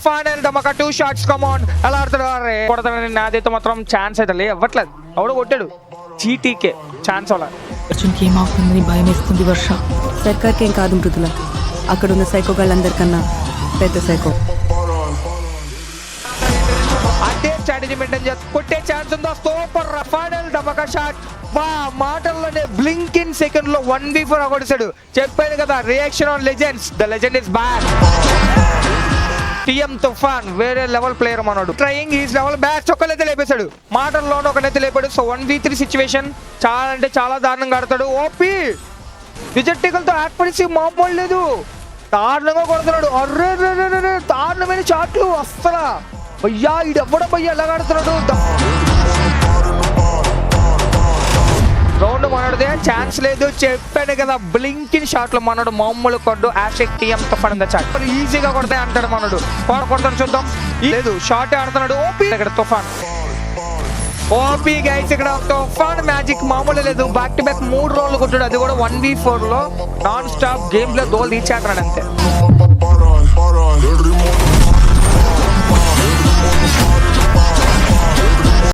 Final ధమాకా 2 shots కమాన్ ఎలా ఆడతాడు అరే కొడతాడని నాదైతే మాత్రం ఛాన్స్ అయితే లే అవ్వట్లేదు ఎవడో కొట్టాడు జీటీకే ఛాన్స్ అవ్వాలి అర్జున్కి ఏమవుతుందని భయం వేస్తుంది వర్ష. సర్కార్కి ఏం కాదు మృదుల, అక్కడ ఉన్న సైకో గాళ్ళందరికన్నా పెద్ద సైకో. అదే స్ట్రాటజీ మెయింటైన్ చేస్తా కొట్టే ఛాన్స్ ఉందా సూపర్ ఫైనల్ ధమాకా షాట్ వా మాటల్లోనే బ్లింక్ ఇన్ సెకండ్ లో 1v4 కొట్టేశాడు చెప్పాను కదా reaction on legends the legend is back TM తుఫాన్ వేరే లెవెల్ ప్లేయర్ మనోడు ట్రయింగ్ ఈజ్ లెవెల్ బ్యాక్ ఒక్కలైతే లేపేశాడు మాటల్లోనే ఒకనైతే లేపాడు సో 1v3 సిచ్యువేషన్ చాలా అంటే చాలా దారుణంగా ఆడతాడు ఓపీ విజెట్టికల్తో యాక్పరిసి మామూలు లేదు దారుణంగా కొడుతున్నాడు అర్రే దారుణమైన షాట్లు అస్సలు భయ్యా ఇది ఎవ్వడం భయ్యా ఎలా ఆడుతున్నాడు రౌండ్ మనోడితే ఛాన్స్ లేదు చెప్పాను కదా బ్లింక్ ఇన్ షాట్ లో మనోడు మామూలు కొట్టు యాషెక్ టీఎం తుఫాన్ చాట్ ఈజీగా కొడతాయి అంటాడు మనోడు కొడతాడు చూద్దాం లేదు షార్ట్ ఆడుతున్నాడు ఓపీ ఇక్కడ తుఫాన్ ఓపీ గైస్ ఇక్కడ తుఫాన్ మ్యాజిక్ మామూలు లేదు బ్యాక్ టు బ్యాక్ 3 రౌండ్లు కొట్టాడు అది కూడా 1v4 లో నాన్ స్టాప్ గేమ్ లో దోల్ తీర్చేస్తున్నాడు అంతే